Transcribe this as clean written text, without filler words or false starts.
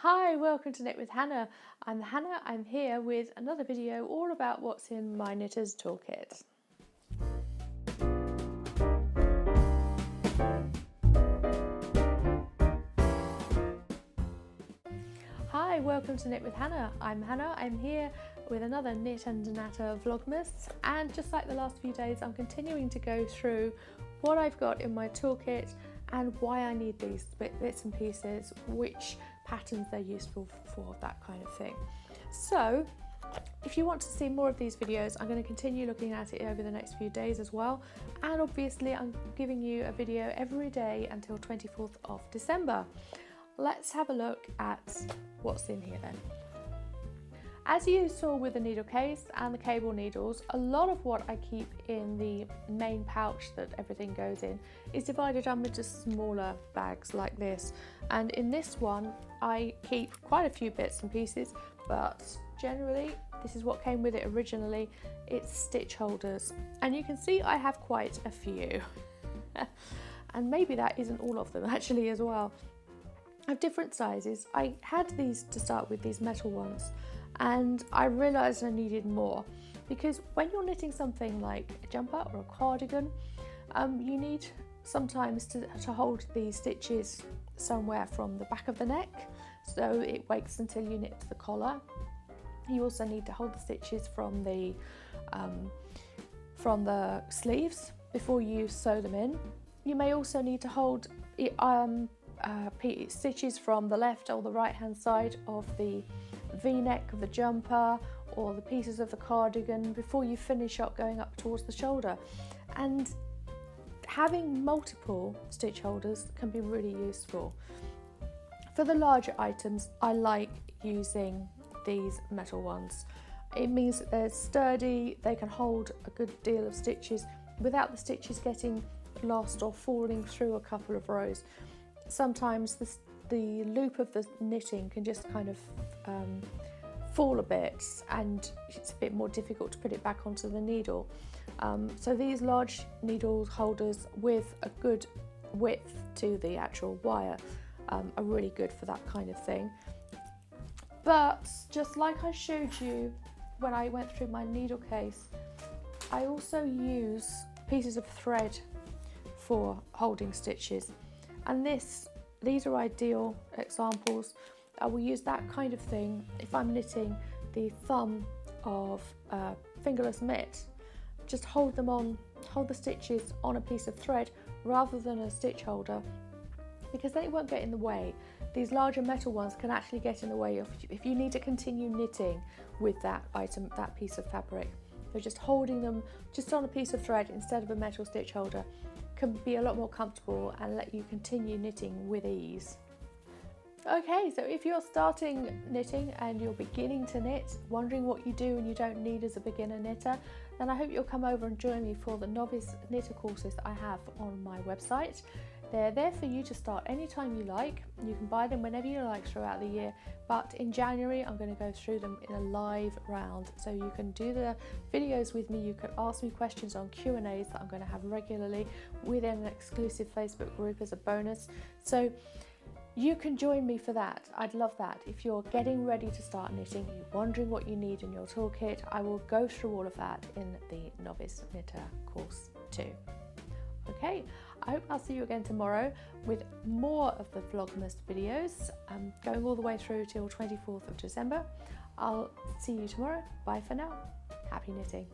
Hi, welcome to Knit with Hannah. I'm Hannah. I'm here with another video all about what's in my Knitter's Toolkit. Hi, welcome to Knit with Hannah. I'm Hannah. I'm here with another Knit and Natter Vlogmas, and just like the last few days, I'm continuing to go through what I've got in my toolkit and why I need these bits and pieces, which patterns they're useful for, that kind of thing. So if you want to see more of these videos, I'm going to continue looking at it over the next few days as well, and obviously I'm giving you a video every day until 24th of December. Let's have a look at what's in here then. As you saw with the needle case and the cable needles, a lot of what I keep in the main pouch that everything goes in is divided up into smaller bags like this. And in this one, I keep quite a few bits and pieces, but generally, this is what came with it originally. It's stitch holders. And you can see I have quite a few. And maybe that isn't all of them actually as well. I have different sizes. I had these to start with, these metal ones, and I realised I needed more because when you're knitting something like a jumper or a cardigan, you need sometimes to hold the stitches somewhere from the back of the neck, so it waits until you knit the collar. You also need to hold the stitches from the sleeves before you sew them in. You may also need to hold stitches from the left or the right hand side of the V-neck of the jumper or the pieces of the cardigan before you finish up going up towards the shoulder. And having multiple stitch holders can be really useful. For the larger items, I like using these metal ones. It means that they're sturdy, they can hold a good deal of stitches without the stitches getting lost or falling through a couple of rows. Sometimes the loop of the knitting can just kind of fall a bit, and it's a bit more difficult to put it back onto the needle. So these large needle holders with a good width to the actual wire are really good for that kind of thing. But just like I showed you when I went through my needle case, I also use pieces of thread for holding stitches. And these are ideal examples. I will use that kind of thing if I'm knitting the thumb of a fingerless mitt. Just hold the stitches on a piece of thread rather than a stitch holder, because then it won't get in the way. These larger metal ones can actually get in the way if you need to continue knitting with that item, that piece of fabric. So just holding them just on a piece of thread instead of a metal stitch holder can be a lot more comfortable and let you continue knitting with ease. Okay, so if you're starting knitting and you're beginning to knit, wondering what you do and you don't need as a beginner knitter, then I hope you'll come over and join me for the novice knitter courses that I have on my website. They're there for you to start anytime you like. You can buy them whenever you like throughout the year, but in January I'm going to go through them in a live round, so you can do the videos with me. You can ask me questions on Q&As that I'm going to have regularly within an exclusive Facebook group as a bonus, so you can join me for that. I'd love that. If you're getting ready to start knitting, you're wondering what you need in your toolkit, I will go through all of that in the Novice Knitter course too. Okay, I hope I'll see you again tomorrow with more of the Vlogmas videos, going all the way through till 24th of December. I'll see you tomorrow. Bye for now. Happy knitting.